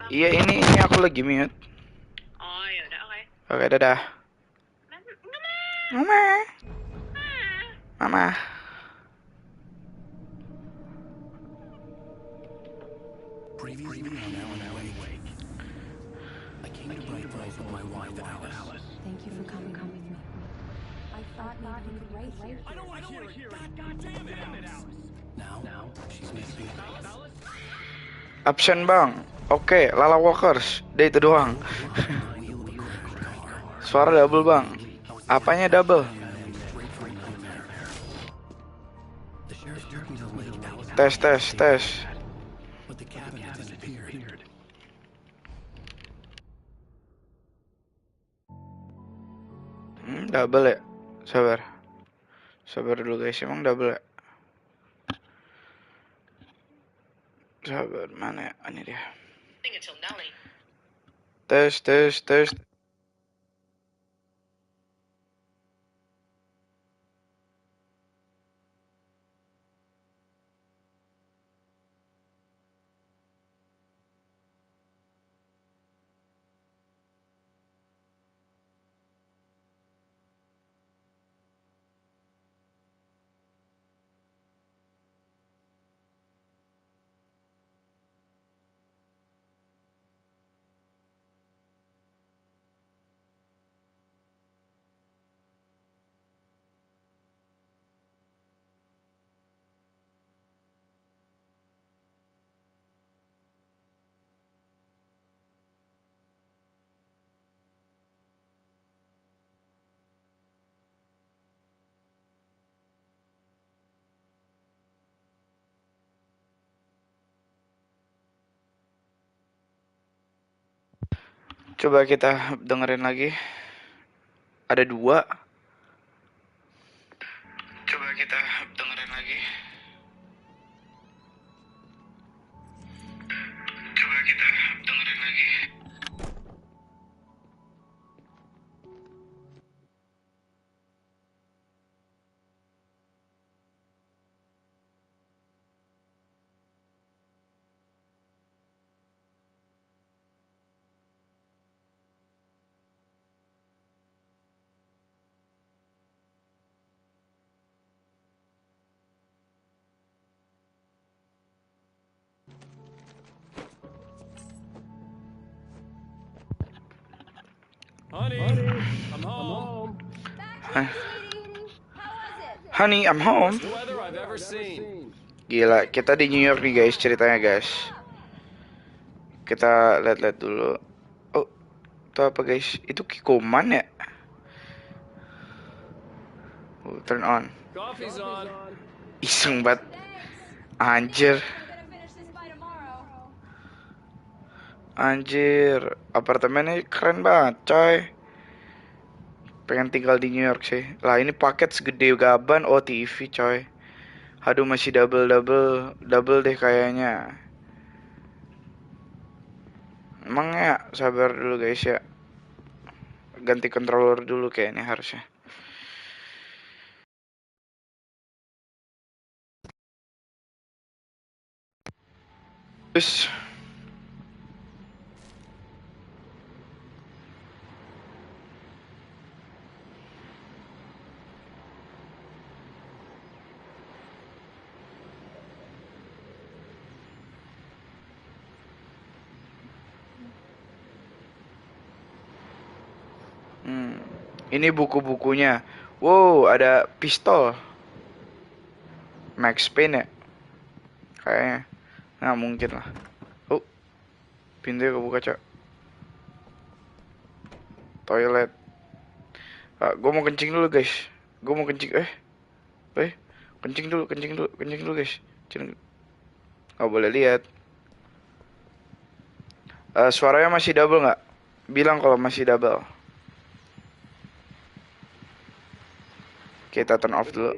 Iya, ini aku lagi mute. Oh ya udah, oke. Oke, dadah. Mama. Mama. Previously on Alan Wake. I came to Bright Falls with my wife, Alice. Thank you for coming with me. I thought maybe you could write here. I don't want to hear it. God damn it, Alice. Now, she's missing. Absen bang. Oke, Lala Walkers. Dia itu doang. Suara double bang. Apanya double? Tes. But the cabin has disappeared. Double ya. Sabar dulu guys, emang double ya. Sabar, mana ya? Ini dia. Tes. Coba kita dengerin lagi. Ada dua. Coba kita dengerin lagi. Honey, I'm home. Honey, I'm home. Best weather I've ever seen. Gila, kita di New York nih guys, ceritanya guys. Kita lihat-lihat dulu. Oh, itu apa guys? Itu Kikoman ya? Oh, turn on. Coffee's on. Iseng banget. Anjir. Apartemennya keren banget, coy. Pengen tinggal di New York sih. Lah, ini paket segede gaban. Oh, TV, coy. Aduh, masih double deh kayaknya. Emang ya, sabar dulu guys ya. Ganti controller dulu kayaknya harusnya. Terus ini buku-bukunya. Wow, ada pistol. Max Payne ya? Kayaknya. Nah, mungkin lah. Oh, pintunya kebuka, Cok. Toilet. Gue mau kencing dulu, guys. Gue mau kencing. Kencing dulu, guys. Nggak boleh lihat. Suaranya masih double nggak? Bilang kalau masih double. Kita turn off dulu.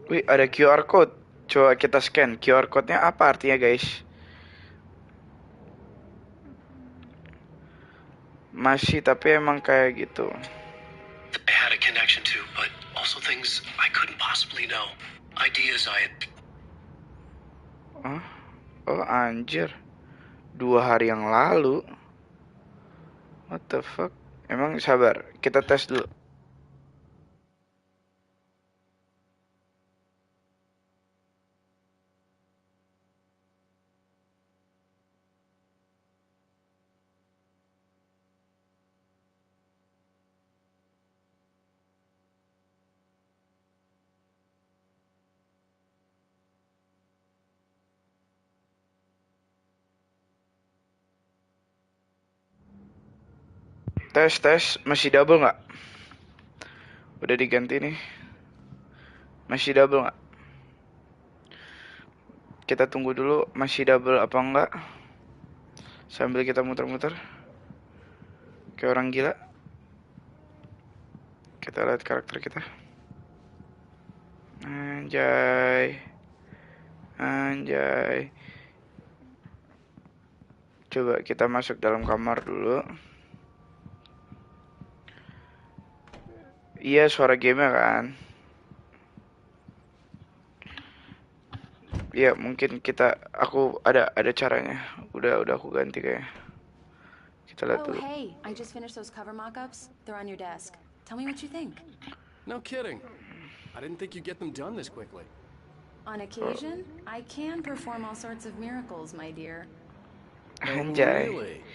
Wih, ada QR code. Coba kita scan. QR code-nya apa artinya, guys? Masih, tapi emang kayak gitu. I had a connection to, but also things I couldn't possibly know. Ideas I had. Oh anjir, 2 hari yang lalu. What the fuck? Emang sabar, kita tes dulu. Tes, masih double nggak? Udah diganti nih. Masih double nggak? Kita tunggu dulu masih double apa enggak. Sambil kita muter-muter. Kayak orang gila. Kita lihat karakter kita. Anjay. Coba kita masuk dalam kamar dulu. Iya, suara gamenya kan. Iya, mungkin aku ada caranya. Udah aku ganti kayaknya. Kita lihat Oh, dulu. hey, I just finished those cover mock-ups. They're on your desk. Tell me what you think. No kidding. I didn't think you'd get them done this quickly. On occasion, I can perform all sorts of miracles, my dear. Anjay. Really?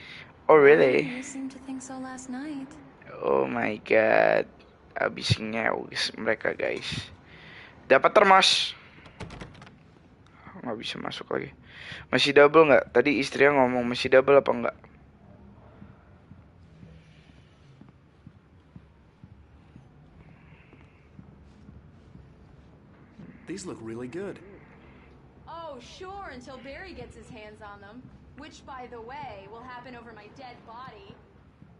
Oh really? You seemed to think so last night. Oh my god. Abis ngeus mereka guys. Dapat termos. Nggak bisa masuk lagi. Masih double nggak? Tadi istrinya ngomong masih double apa enggak? These look really good. Oh, sure, until Barry gets his hands on them. Which, by the way, will happen over my dead body.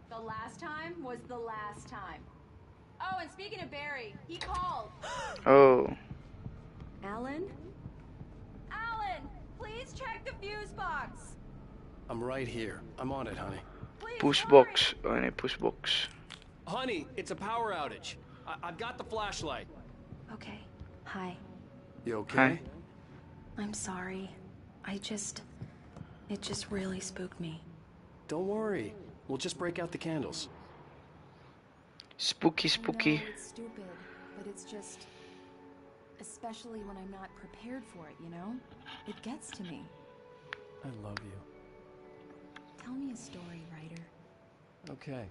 The last time was the last time. Oh, and speaking of Barry, he called. Oh. Alan? Alan, please check the fuse box. I'm right here. I'm on it, honey. Please Push hurry. box. Oh ini push box. Honey, it's a power outage. I've got the flashlight. Okay. Hi. You okay? Hi. I'm sorry. It just really spooked me. Don't worry. We'll just break out the candles. Spooky. I know it's stupid, but it's just... Especially when I'm not prepared for it, you know? It gets to me. I love you. Tell me a story, writer. Okay.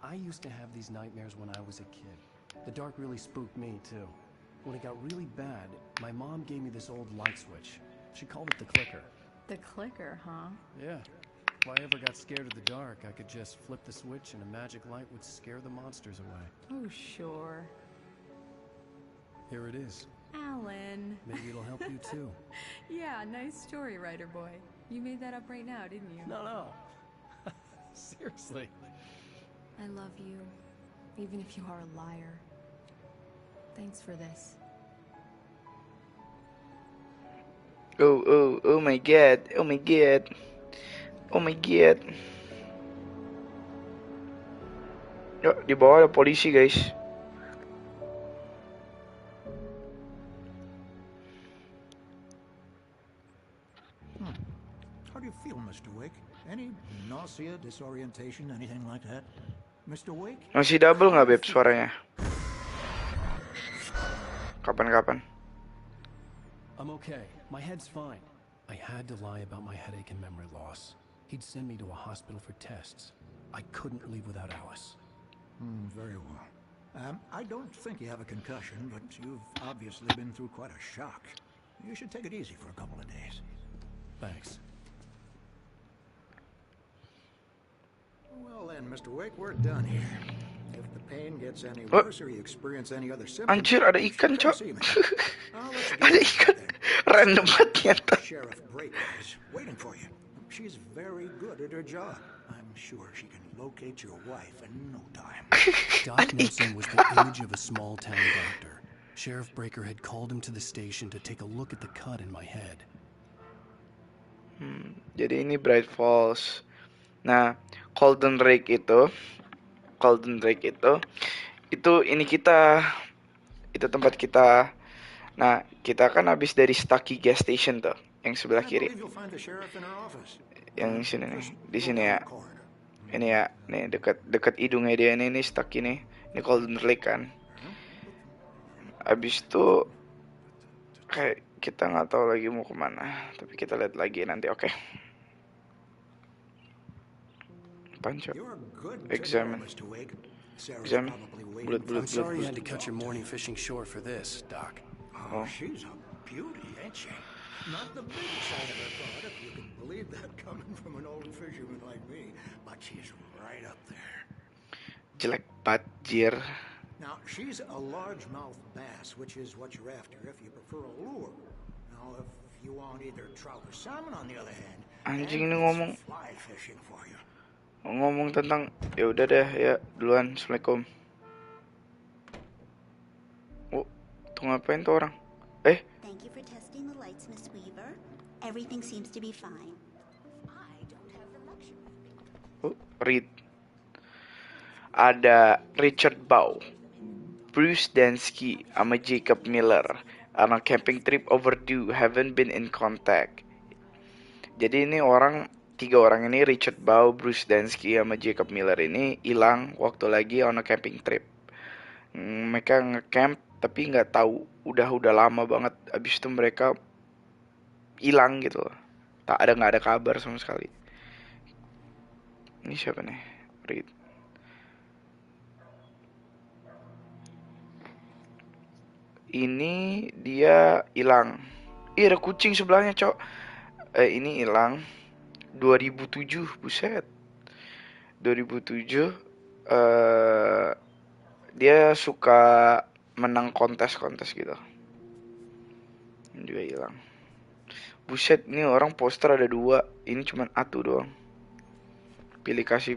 I used to have these nightmares when I was a kid. The dark really spooked me, too. When it got really bad, my mom gave me this old light switch. She called it the clicker. The clicker, huh? Yeah. If I ever got scared of the dark, I could just flip the switch and a magic light would scare the monsters away. Oh, sure. Here it is. Alan. Maybe it'll help you, too. Yeah, nice story, writer boy. You made that up right now, didn't you? No. Seriously. I love you, even if you are a liar. Thanks for this. Oh my god. Oh my god. Yuk, di bawah ada polisi guys. How do you feel, Mr. Wake? Any nausea, disorientation, anything like that? Mr. Wake? Masih double nggak Beb suaranya? Kapan? I'm okay. My head's fine. I had to lie about my headache and memory loss. He'd send me to a hospital for tests. I couldn't leave without Alice. Very well. I don't think you have a concussion, but you've obviously been through quite a shock. You should take it easy for a couple of days. Thanks. Well then, Mr. Wake, we're done here. If the pain gets any What? worse or you experience any other symptoms... Anjir, ada ikan, Cok. see me. I'll let you get Ada on ikan. with it. Random banget ternyata. Sheriff Breaker is waiting for you. She's very good at her job. I'm sure she can locate your wife in no time. Doc Nelson was the image of a small-town doctor. Sheriff Breaker had called him to the station to take a look at the cut in my head. Jadi ini Bright Falls. Nah, Golden Drake itu ini kita, itu tempat kita. Nah, kita kan habis dari Stucky Gas Station tuh, yang sebelah I kiri. believe you'll find the sheriff in her office. Yang sini nih, Just di go sini down ya. the corridor. Ini ya, nih dekat hidungnya dia ini Stucky nih. Ini Golden Lake kan. Abis itu kayak kita nggak tahu lagi mau kemana, tapi kita lihat lagi nanti. Oke. Apaan, Cok? You're good to Examine. go, Mr. Wake. Sarah's Examine. probably waiting Bulat, for bulat, I'm sorry you bulat. had to cut your morning fishing short for this, Doc. Oh, she's a beauty, ain't she? Not the biggest I ever thought, if you can believe that coming from an old fisherman like me, but she's right up there. Jelek banget, jir. Now, she's a largemouth bass, which is what you're after if you prefer a lure. Now, if you want either trout or salmon, on the other hand, Anjing ini then ngomong. it's fly fishing for you. Ngomong tentang, ya udah deh ya, duluan. Assalamualaikum. Oh, tuh ngapain tuh orang? Thank you for testing the lights, Miss Weaver. Everything seems to be fine. I don't have the luxury. Read. Ada Richard Bow, Bruce Dansky, sama Jacob Miller. On a camping trip overdue, haven't been in contact. Jadi ini tiga orang ini, Richard Bow, Bruce Dansky, sama Jacob Miller ini hilang waktu lagi on a camping trip. Mereka ngecamp tapi nggak tahu, udah lama banget. Abis itu mereka hilang gitu loh. Nggak ada kabar sama sekali. Ini siapa nih? Read. Ini dia hilang. Ih, ada kucing sebelahnya, Cok. Ini hilang 2007, buset. 2007 dia suka menang kontes-kontes gitu. Ini juga hilang. Buset, ini orang poster ada 2. Ini cuman atu doang. Pilih kasih.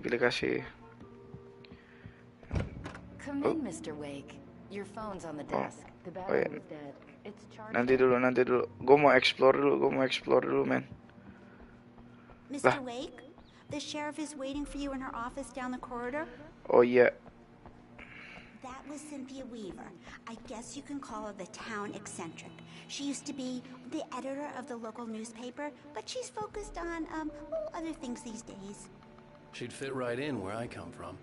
Come in, Mr. Wake. Your phone's on the desk. The yeah. battery was dead. It's charged. Nanti dulu. Gue mau explore dulu, men. Mr. Wake, the sheriff is waiting for you in her office down the corridor. Oh iya. That was Cynthia Weaver. I guess you can call her the town eccentric. She used to be the editor of the local newspaper, but she's focused on, other things these days. She'd fit right in where I come from.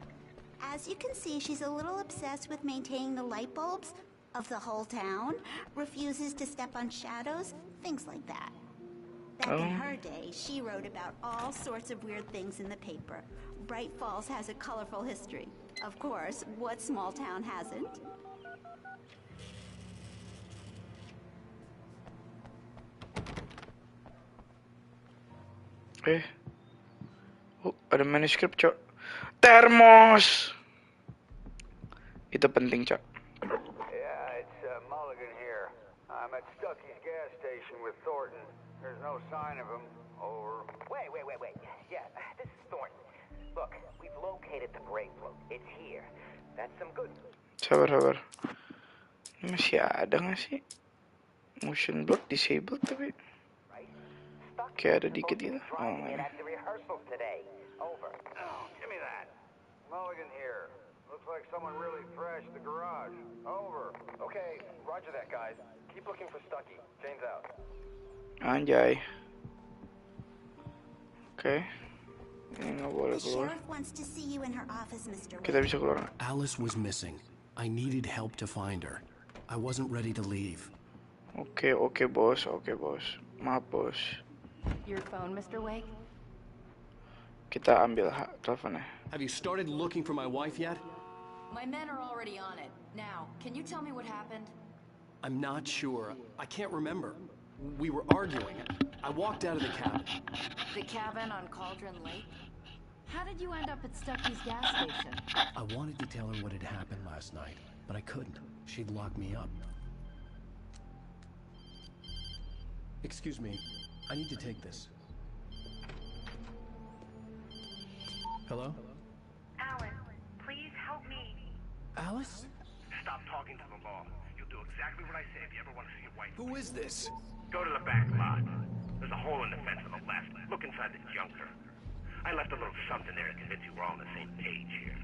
As you can see, she's a little obsessed with maintaining the light bulbs of the whole town, refuses to step on shadows, things like that. Back in her day, she wrote about all sorts of weird things in the paper. Bright Falls has a colorful history. Of course, what small town hasn't? Oh, ada manuskrip, Cok. Termos. Itu penting, Cok. Yeah, it's Mulligan here. I'm at Stucky's gas station with Thornton. There's no sign of him. Over. Wait. Yeah, this is Thornton. Look, we've located the brake float. It's here. That's some good news. Sabar. Ini masih ada nggak sih? Motion blur disabled tapi. Right? Stucky Kayak ada dikit gitu. driving it at the rehearsals today. Over. Oh, give me that. Mulligan here. Looks like someone really thrashed the garage. Over. Okay, roger that, guys. Keep looking for Stucky. Jane's out. Anjay. Oke. Ini nggak boleh The keluar. sheriff wants to see you in her office, Mr. Kita Wake. bisa keluar. Alice was missing. I needed help to find her. I wasn't ready to leave. Oke, bos. Maaf, bos. Your phone, Mr. Wake? Kita ambil teleponnya. Have you started looking for my wife yet? My men are already on it. Now, can you tell me what happened? I'm not sure. I can't remember. We were arguing. I walked out of the cabin. The cabin on Cauldron Lake? How did you end up at Stucky's gas station? I wanted to tell her what had happened last night, but I couldn't. She'd lock me up. Excuse me. I need to take this. Hello? Alan, please help me. Alice? Stop talking to the law. You'll do exactly what I say if you ever want to see your wife. Who is this? Go to the back lot. There's a hole in the fence on the left. Look inside the junker. I left a little something there to convince you we're all on the same page here.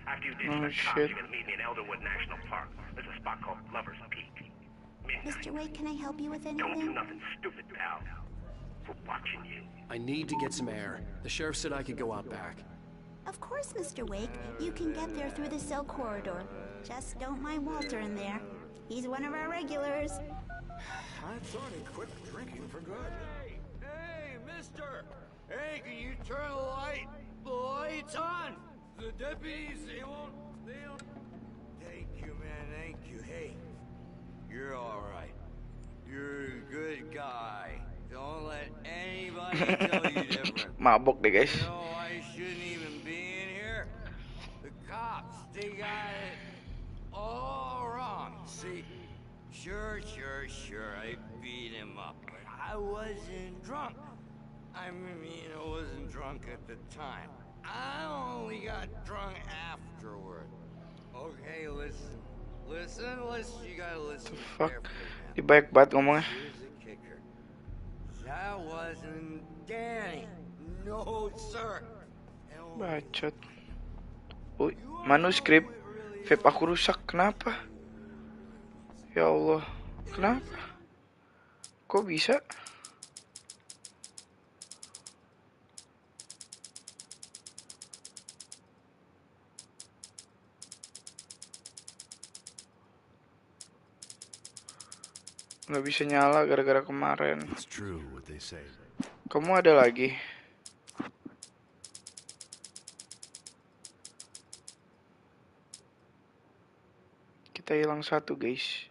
After you ditch Oh, the cops, shit. you're gonna meet me in Elderwood National Park. There's a spot called Lover's Peak. Mr. Wake, can I help you with Don't do anything? nothing stupid, pal. We're watching you. I need to get some air. The sheriff said I could go out back. Of course, Mr. Wake. You can get there through the cell corridor. Just don't mind Walter in there. He's one of our regulars. I thought he quit drinking for good. Hey, mister! Hey, can you turn the light? The light's on! The deputies, they won't... Thank you, man, thank you. Hey, you're alright. You're a good guy. Don't let anybody tell you different. Mabok deh guys. You know, I shouldn't even be in here. The cops, they got it all wrong. See, sure, I beat him up, but I wasn't drunk. I mean, I wasn't drunk at the time. I only got drunk afterward. Okay, listen, you gotta listen Fuck. carefully. Di banyak banget ngomongnya. Here's the kicker. That wasn't Danny. No, sir. Bacot. Uy, manuskrip. Vape aku rusak. Kenapa? Ya Allah. Kenapa? Kok bisa? Nggak bisa nyala gara-gara kemarin. It's true what they say. Kamu ada lagi? Kita hilang satu guys.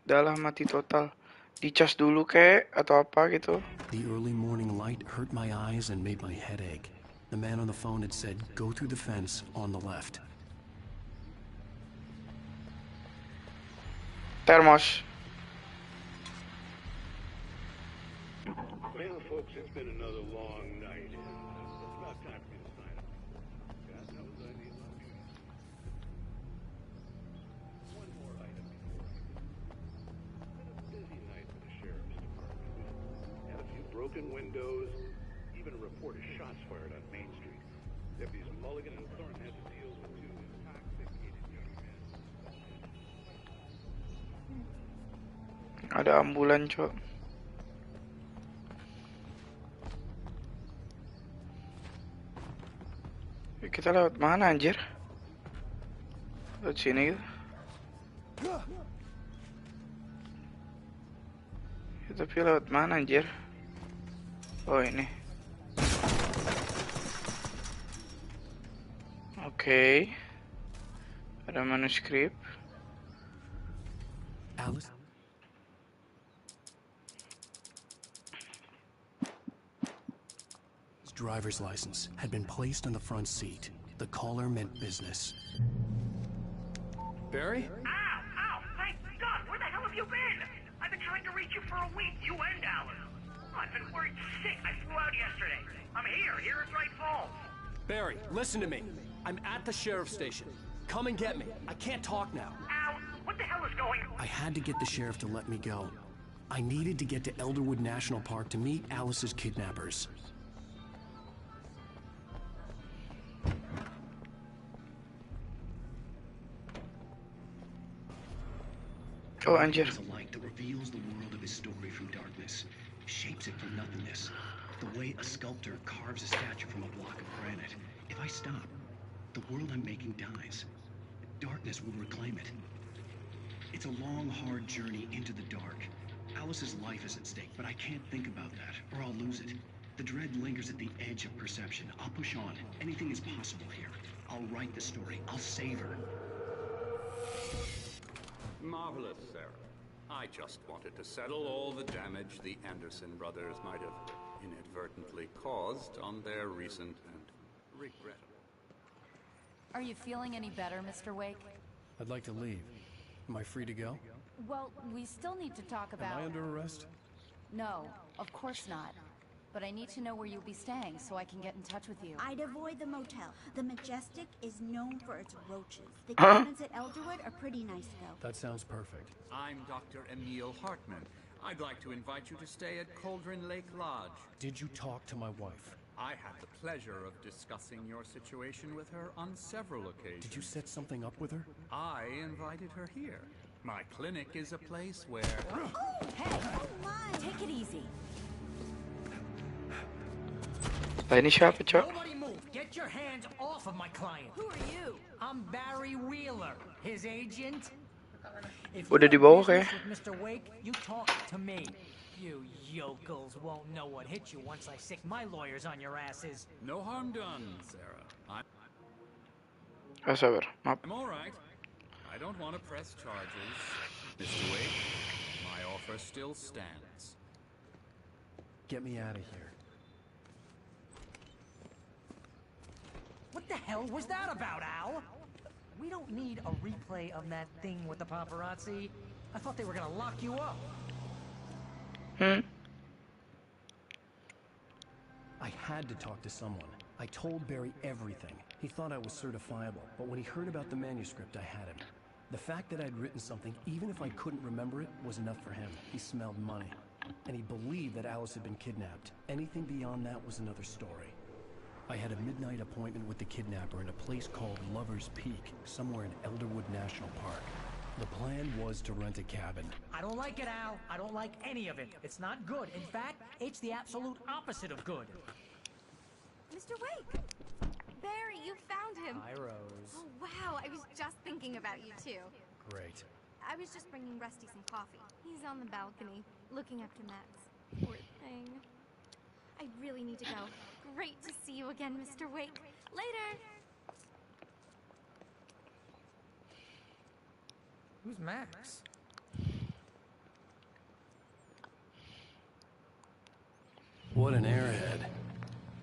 Udah lah mati total. Dicas dulu kek atau apa gitu. The early morning light hurt my eyes and made my head ache. The man on the phone had said, go through the fence on the left. Termos. Well, folks, it's been another long night. It's about time for me to sign up. God knows I need my beauty. One more item before it's been a busy night for the sheriff's department. We had a few broken windows, even a report of shots fired on Main Street. Deputies Mulligan and Thornton had to deal with two intoxicated young men. Ada ambulan, Cok. Kita lewat mana anjir? Lewat sini gitu. Ya, tapi lewat mana anjir? Oh ini. Oke. Ada manuskrip. Alice? His driver's license had been placed on the front seat. The caller meant business. Barry? Ow! Thank God! Where the hell have you been? I've been trying to reach you for a week, you and Alice. I've been worried sick. I flew out yesterday. I'm here in Wright Falls. Barry, listen to me. I'm at the sheriff's station. Come and get me. I can't talk now. Ow! What the hell is going on? I had to get the sheriff to let me go. I needed to get to Elderwood National Park to meet Alice's kidnappers. Oh, anjir. Is a light that reveals the world of his story from darkness, shapes it from nothingness. The way a sculptor carves a statue from a block of granite. If I stop, the world I'm making dies. Darkness will reclaim it. It's a long, hard journey into the dark. Alice's life is at stake, but I can't think about that, or I'll lose it. The dread lingers at the edge of perception. I'll push on. Anything is possible here. I'll write the story. I'll save her. Marvelous, Sarah. I just wanted to settle all the damage the Anderson brothers might have inadvertently caused on their recent and regrettable. Are you feeling any better, Mr. Wake? I'd like to leave. Am I free to go? Well, we still need to talk about... Am I under arrest? No, of course not. But I need to know where you'll be staying so I can get in touch with you. I'd avoid the motel. The Majestic is known for its roaches. The cabins at Elderwood are pretty nice, though. That sounds perfect. I'm Dr. Emil Hartman. I'd like to invite you to stay at Cauldron Lake Lodge. Did you talk to my wife? I had the pleasure of discussing your situation with her on several occasions. Did you set something up with her? I invited her here. My clinic is a place where... Oh, hey! Oh my! Take it easy. Lah ini siapa, Cok? Nobody move. Get your hands off of my client. Who are you? I'm Barry Wheeler, his agent. If Udah you dibawa have business kayak. with Mr. Wake, you talk to me. You yokels won't know what hit you once I sick my lawyers on your asses. No harm done, Sarah. Sabar, maaf. I'm all right. I don't want to press charges. Mr. Wake, my offer still stands. Get me out of here. What the hell was that about, Al? We don't need a replay of that thing with the paparazzi. I thought they were gonna lock you up. I had to talk to someone. I told Barry everything. He thought I was certifiable, but when he heard about the manuscript, I had him. The fact that I'd written something, even if I couldn't remember it, was enough for him. He smelled money. And he believed that Alice had been kidnapped. Anything beyond that was another story. I had a midnight appointment with the kidnapper in a place called Lover's Peak, somewhere in Elderwood National Park. The plan was to rent a cabin. I don't like it, Al. I don't like any of it. It's not good. In fact, it's the absolute opposite of good. Mr. Wake! Barry, you found him! Hi, Rose. Oh, wow, I was just thinking about you, too. Great. I was just bringing Rusty some coffee. He's on the balcony, looking after Max. Poor thing. I really need to go. Great to see you again, Mr. Wake. Later! Who's Max? What an airhead.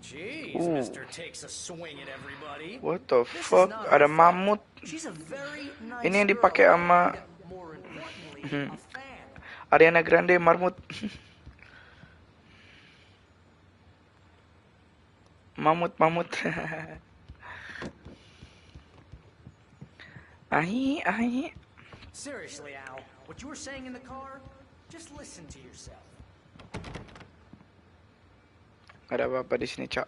Jeez, Ooh. Mister takes a swing at everybody. What the This is fuck? not Ada her mamut. fault. She's a very nice Ini yang girl. dipakai sama More importantly, a fan. Ariana Grande marmut. Mamut. Ahi. Seriously, Al, what you were saying in the car, just listen to yourself. Ada apa-apa di sini, Cak?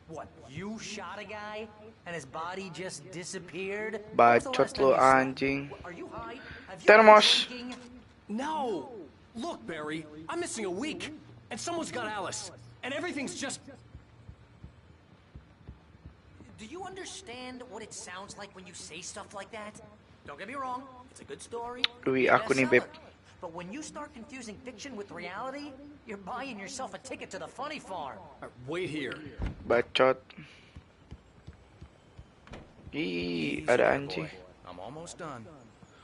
What, you shot a guy and his body just disappeared? When was the Bacot last time lu you slept? anjing. Are you high? Have you Termos. been drinking? No! Look, Barry, I'm missing a week, and someone's got Alice, and everything's just... Do you understand what it sounds like when you say stuff like that? Don't get me wrong, it's a good story. Dui It's a aku nih, Beb. bestseller. But when you start confusing fiction with reality, you're buying yourself a ticket to the funny farm. Wait here. Bacot. Ih, ada anjing. I'm almost done.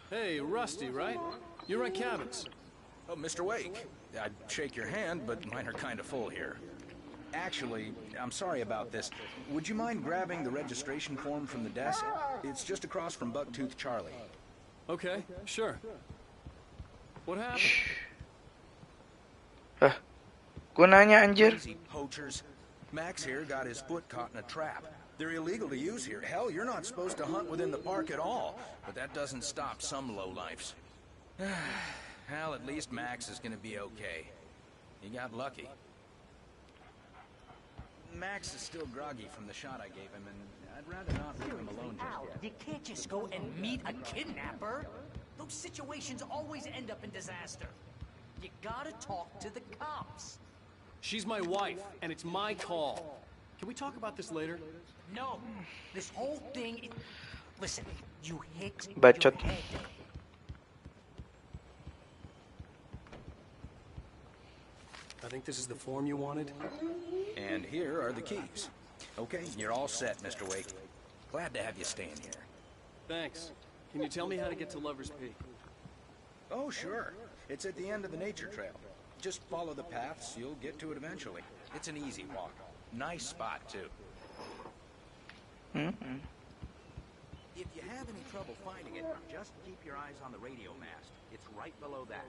Hey, Rusty, right? You rent cabins. Oh, Mr. Wake. I'd shake your hand, but mine are kind of full here. Actually, I'm sorry about this. Would you mind grabbing the registration form from the desk? It's just across from Bucktooth Charlie. Okay, sure. What happened? Gua nanya anjir. Crazy poachers. Max here got his foot caught in a trap. They're illegal to use here. Hell, you're not supposed to hunt within the park at all. But that doesn't stop some lowlifes. Hell, at least Max is gonna be okay. He got lucky. Max is still groggy from the shot I gave him, and I'd rather not leave him alone just Al, yet. you can't just go and meet a kidnapper. Those situations always end up in disaster. You gotta talk to the cops. She's my wife, and it's my call. Can we talk about this later? No, this whole thing... Listen, you hit Bacot. your head. I think this is the form you wanted. And here are the keys. Okay, you're all set, Mr. Wake. Glad to have you staying here. Thanks. Can you tell me how to get to Lover's Peak? Oh, sure. It's at the end of the nature trail. Just follow the paths, you'll get to it eventually. It's an easy walk. Nice spot, too. Mm-mm. If you have any trouble finding it, just keep your eyes on the radio mast. It's right below that.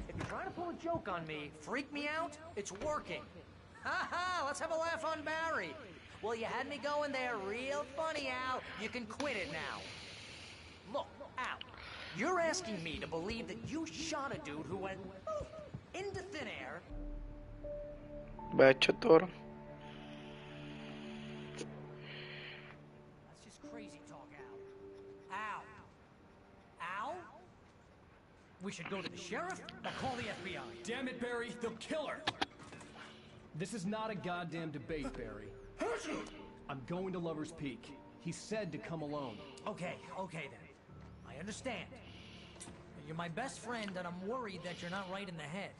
If you're trying to pull a joke on me, freak me out, it's working. Ha ha, let's have a laugh on Barry. Well, you had me going there real funny, Al. You can quit it now. Look, Al, You're asking me to believe that you shot a dude who went into thin air. Bacot tuh orang. That's just crazy talk, Al. Al? We should go to the sheriff or call the FBI. Damn it, Barry, they'll kill her. This is not a goddamn debate, Barry. I'm going to Lover's Peak. He said to come alone. Okay then. I understand. You're my best friend, and I'm worried that you're not right in the head.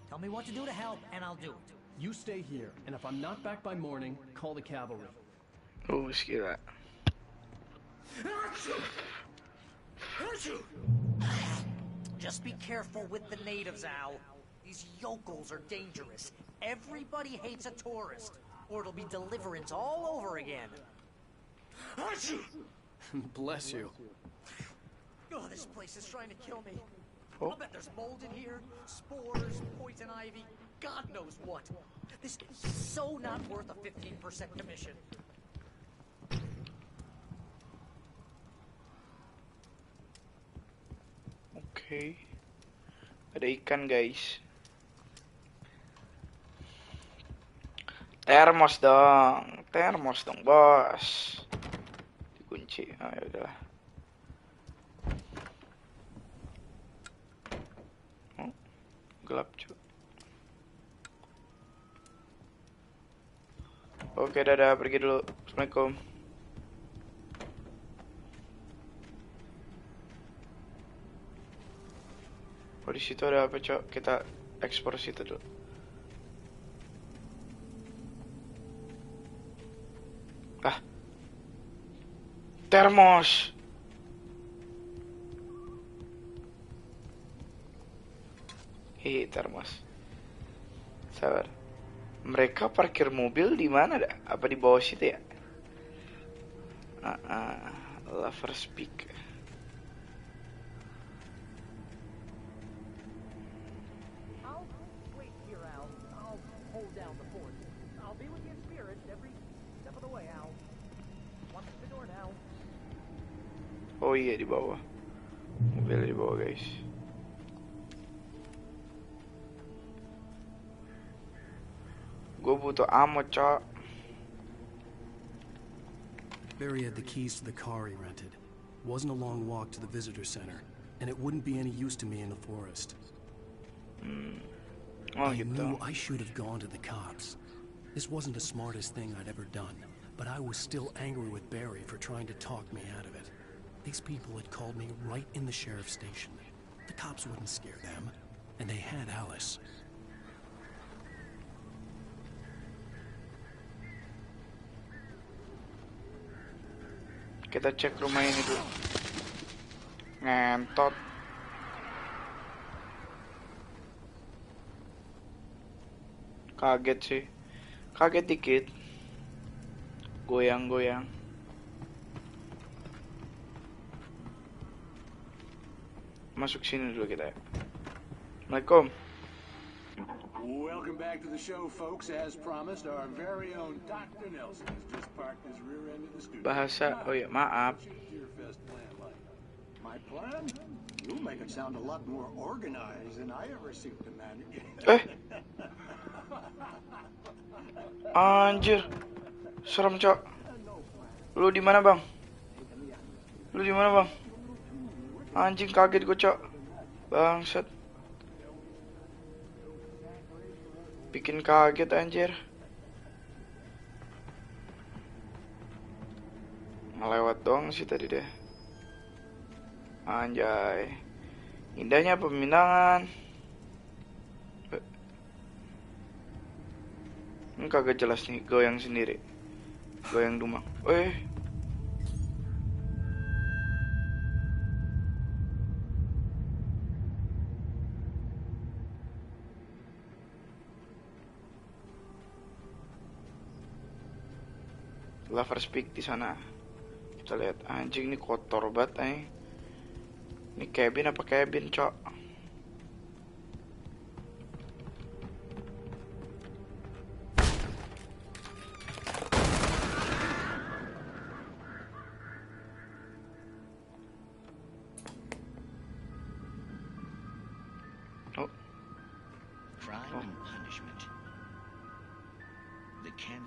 Tell me what to do to help, and I'll do it. You stay here, and if I'm not back by morning, call the cavalry. Oh, gila. Just be careful with the natives, Al. These yokels are dangerous. Everybody hates a tourist, or it'll be deliverance all over again. Bless you. Oh, this place is trying to kill me. Oh. I'll bet there's mold in here, spores, poison ivy, God knows what. This is so not worth a 15% commission. Oke. Ada ikan, guys. Termos dong, bos. Dikunci. Ah, ya udahlah. Oh, gelap, cuy. Oke, dadah, pergi dulu. Assalamualaikum. Oh, di situ ada apa, Cok? Kita ekspor situ dulu. Ah. Termos. Termos. Sabar. Mereka parkir mobil di mana dah? Apa di bawah situ ya? Lover's Peak. I'll wait here, Al. I'll hold down the fort. I'll be with you in spirit every step of the way, Al. Watch the door now. Oh iya, di bawah. Mobil di bawah, guys. Gue butuh ammo, Cok. Barry had the keys to the car he rented. Wasn't a long walk to the visitor center, and it wouldn't be any use to me in the forest. Oh, I gitu. knew I should have gone to the cops. This wasn't the smartest thing I'd ever done, but I was still angry with Barry for trying to talk me out of it. These people had called me right in the sheriff's station. The cops wouldn't scare them, and they had Alice. Kita cek rumah ini dulu. Ngentot. Kaget sih. Kaget dikit. Goyang-goyang. Masuk sini dulu kita ya. Assalamualaikum. Welcome back to the show, folks. As promised, our very own Dr. Nelson has just parked his rear end in the studio. Bahasa, oh ya, maaf. My plan? You make it sound a lot more organized than I ever seem to manage. Anjir. Serem, Cok. Lu di mana, Bang? Lu di mana, Bang? Anjing, kaget gue, Cok. Bangsat. Bikin kaget, anjir. Ngelewat doang sih tadi deh. Anjay. Indahnya pemandangan. Ini kagak jelas nih, goyang sendiri. Goyang dumang. Lover's Peak di sana. Kita lihat, anjing ini kotor banget, Ini cabin apa cabin, Cok?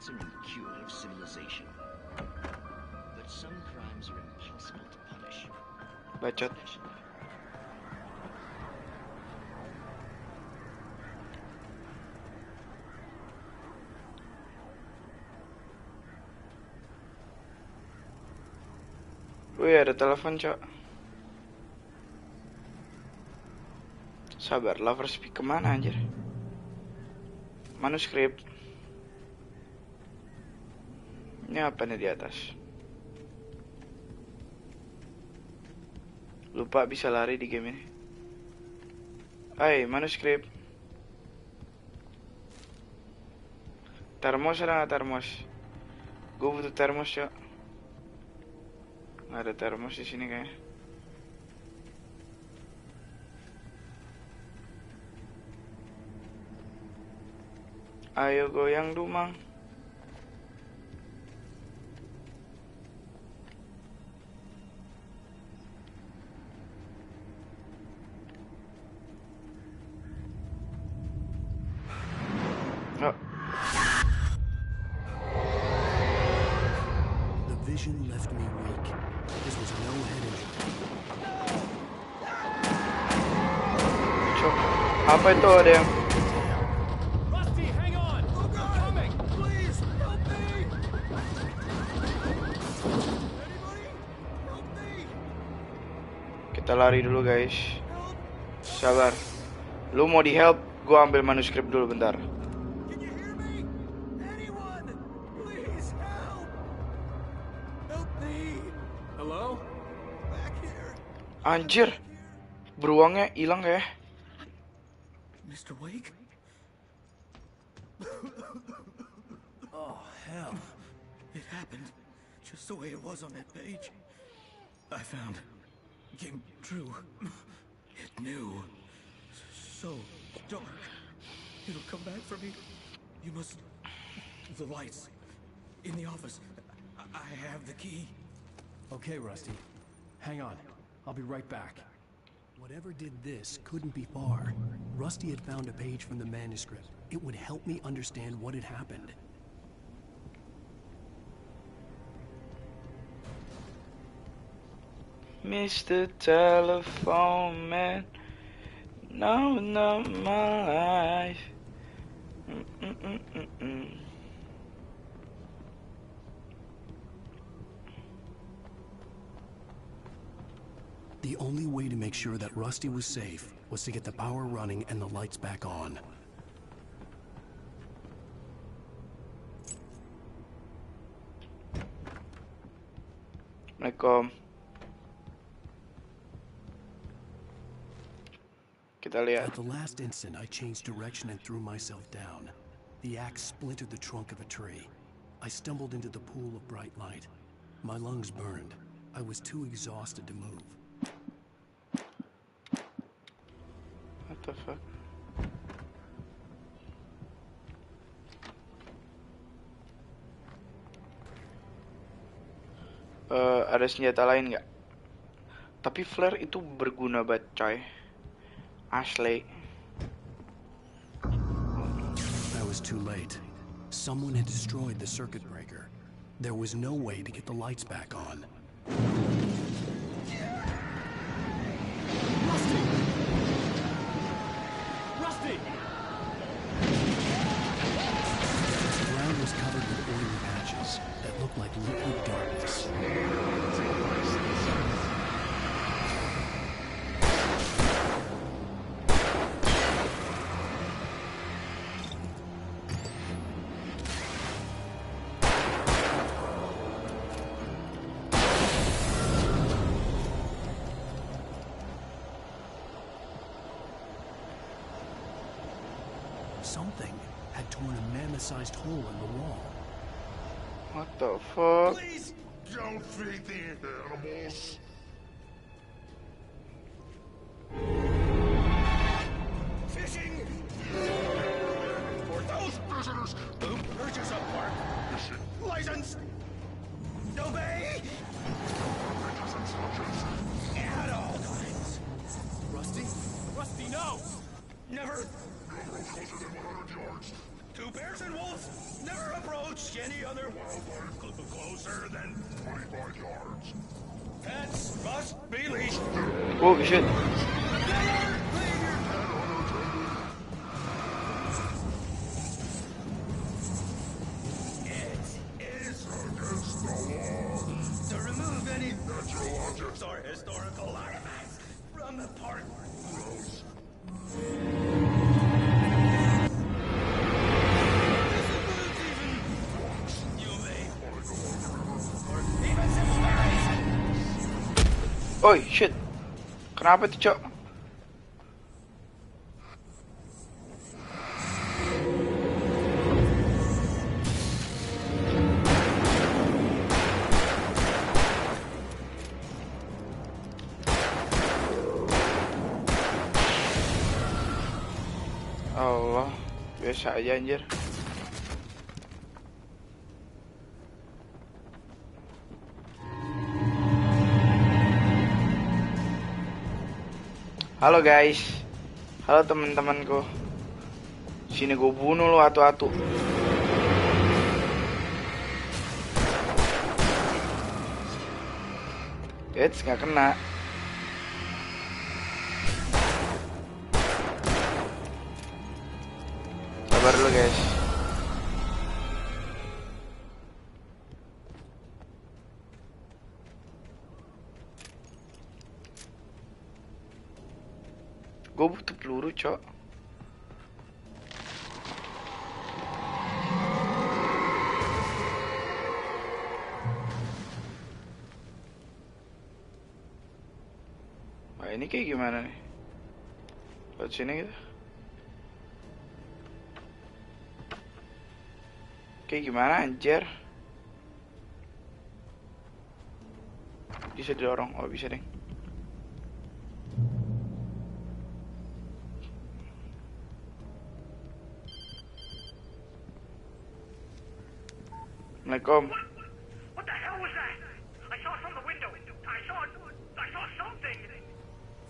answer and cure of civilization. But some crimes are impossible to punish. Bacot. Wih, ada telepon, Cok. Sabar, lover speak kemana anjir? Manuskrip. Ini apa nih di atas? Lupa bisa lari di game ini. Hai, manuskrip. Termos ada nggak termos? Gue butuh termos, Cok. Nggak ada termos di sini kayaknya. Ayo goyang dumang. Oh. The vision left me weak. This was no head injury. Cok, apa itu ada yang? Kita lari dulu guys. Sabar. Lu mau di help? Gua ambil manuskrip dulu bentar. Anjir. Beruangnya hilang kayak. Mr. Wake? Oh, hell. It happened just the way it was on that page. I found. Came true. It knew. So dark. It'll come back for me. You must... The lights. In the office. I have the key. Okay, Rusty. Hang on. I'll be right back. Whatever did this couldn't be far. Rusty had found a page from the manuscript. It would help me understand what had happened. Mr. Telephone Man, no, not my life. The only way to make sure that Rusty was safe was to get the power running and the lights back on. Assalamualaikum. Kita lihat. At the last instant, I changed direction and threw myself down. The axe splintered the trunk of a tree. I stumbled into the pool of bright light. My lungs burned. I was too exhausted to move. What the fuck? Ada senjata lain nggak? Tapi flare itu berguna banget, coy. Ashley. I was too late. Someone had destroyed the circuit breaker. There was no way to get the lights back on. Rusty! Rusty! The ground was covered with oily patches that looked like liquid darkness. Something had torn a mammoth-sized hole in the wall. What the fuck? Please don't feed the animals. Fishing! For those visitors who purchase a park license, obey! At all times. Rusty? Rusty, no! Never! Closer than 100 yards. to bears and wolves never approach any other wildlife closer than 25 yards. Pets must be leashed. Oh shit. It is against the law to remove any natural objects or historical artifacts from the park. Oi, shit. Kenapa tuh, Cok? Allah, biasa aja anjir. Halo guys, halo teman-temanku. Sini gue bunuh lo atu-atu. Eits, nggak kena. Sabar dulu guys. Gue butuh peluru, Cok. Wah, ini kayak gimana nih? Lewat sini gitu. Kayak gimana anjir? Bisa didorong. Oh, bisa deh. Assalamualaikum. What the hell was that? I saw it from the window. I saw something.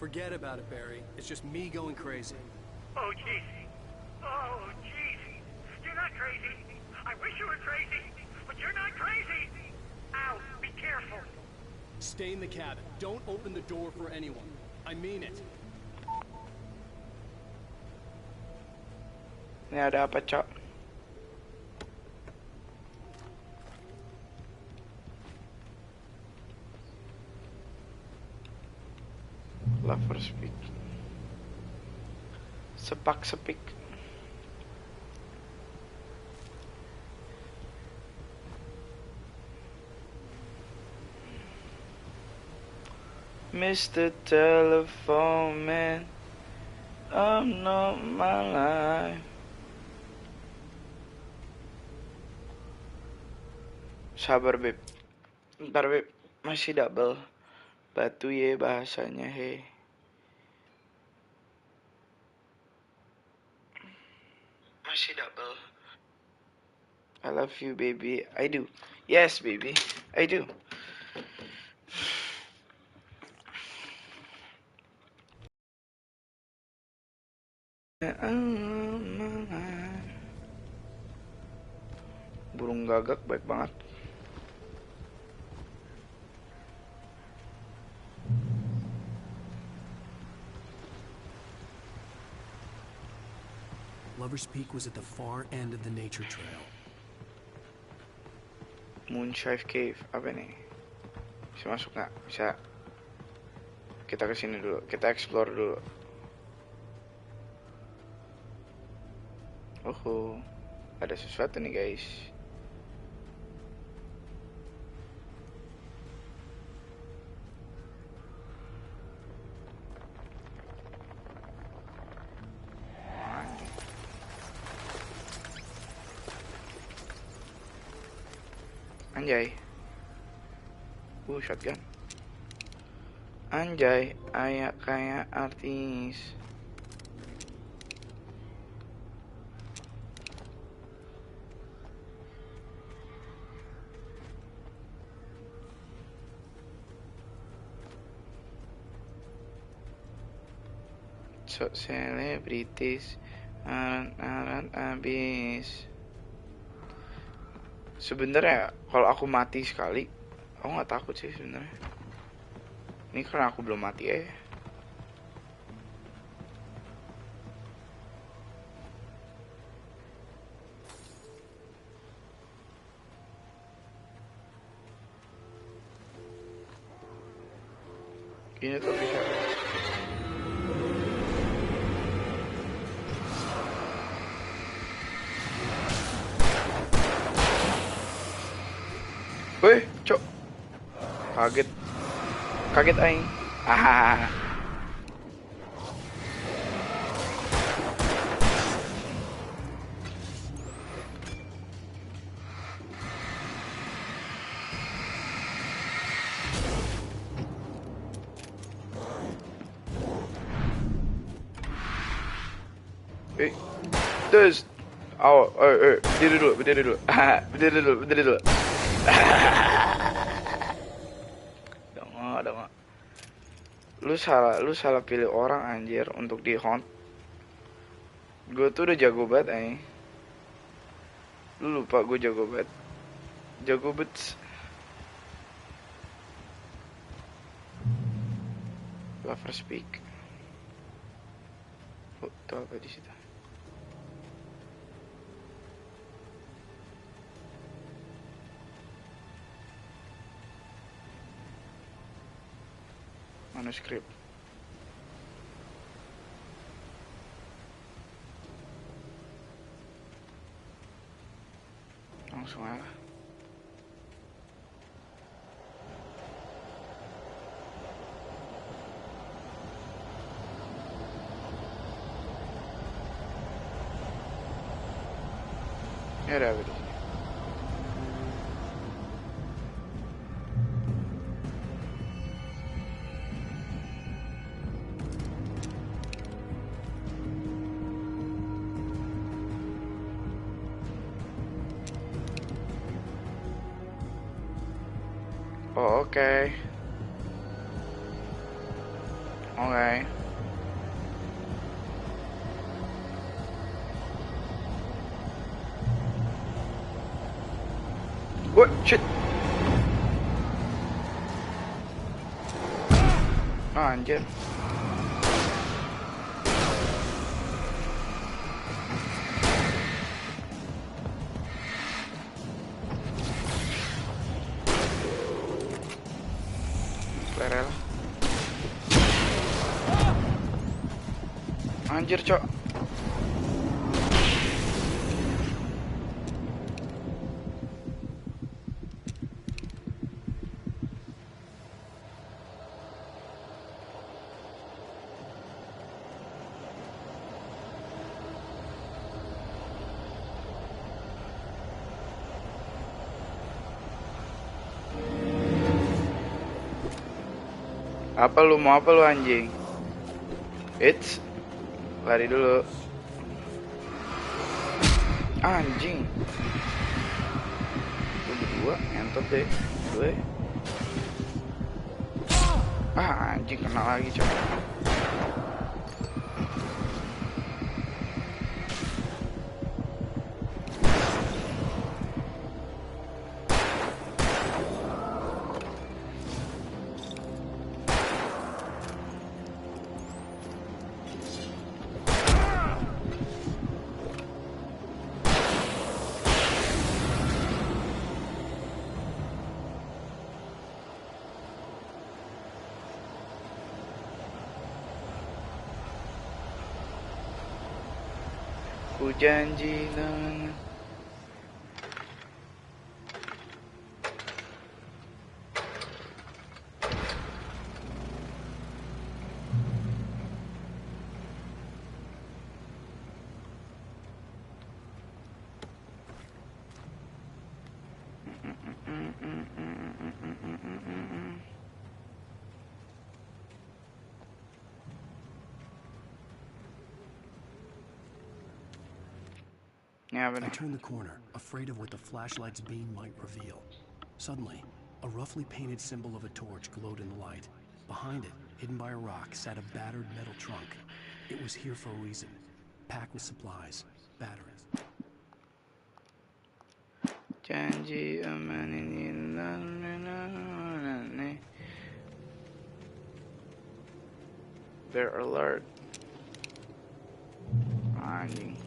Forget about it, Barry. It's just me going crazy. Oh, jeez. Oh, jeez. You're not crazy. I wish you were crazy, but you're not crazy. Ow, be careful. Stay in the cabin. Don't open the door for anyone. I mean it. Ini ada apa, Cok? Lover speak. Sepak sepik. Mr. Telephone Man, I'm not my life. Sabar beb, ntar beb, masih double. Batu ye bahasanya he. Masih double. I love you baby, I do. Yes baby, I do. Burung gagak baik banget. Lover's Peak was at the far end of the nature trail. Moonshive Cave, apa nih? Bisa masuk nggak? Bisa. Kita kesini dulu, kita explore dulu. Oh, ada sesuatu nih guys. Anjay. Shotgun. Anjay, ayak kayak artis. So celebrities Habis. Sebenarnya kalau aku mati sekali, aku nggak takut sih sebenarnya. Ini karena aku belum mati ya. Ini tuh bisa. Weh, cok. Kaget aing. Ah. Terus, berdiri dulu. Berdiri dulu. Dong. Lu salah pilih orang anjir untuk di hunt. Gue tuh udah jago banget, Lu lupa gue jago banget. Lover speak. Oh, tuh apa di situ? Manuskrip. Langsung aja. Ya udah begitu. Oh, oke. What? Shit. Anjir. Lerel. Anjir, cok. Mau apa lu anjing? It's lari dulu. Anjing. Lu berdua ngentot deh. Gue. Anjing kena lagi, coy. Ku janji nan. I turned the corner, afraid of what the flashlight's beam might reveal. Suddenly, a roughly painted symbol of a torch glowed in the light. Behind it, hidden by a rock, sat a battered metal trunk. It was here for a reason. packed with supplies, batteries. Janji amanin Bear alert. Anjing.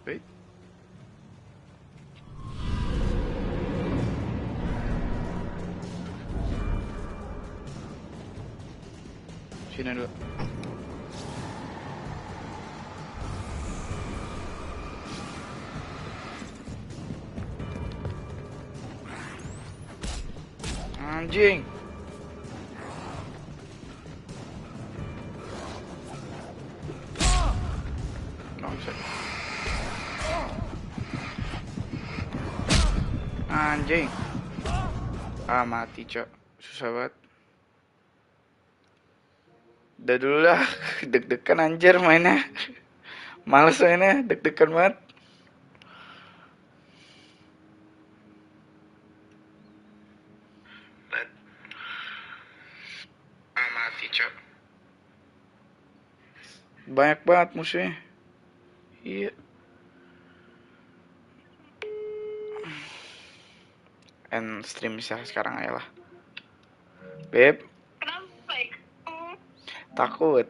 Wait. Sini dulu. Anjing. Bangsat. Anjing. Mati, Cok. Susah banget. Udah dulu lah. Deg-degan anjir mainnya. Males mainnya, deg-degan banget. Mati, Cok. Banyak banget musuhnya. Iya. End stream bisa sekarang aja lah. Beb. Kenapa? Takut.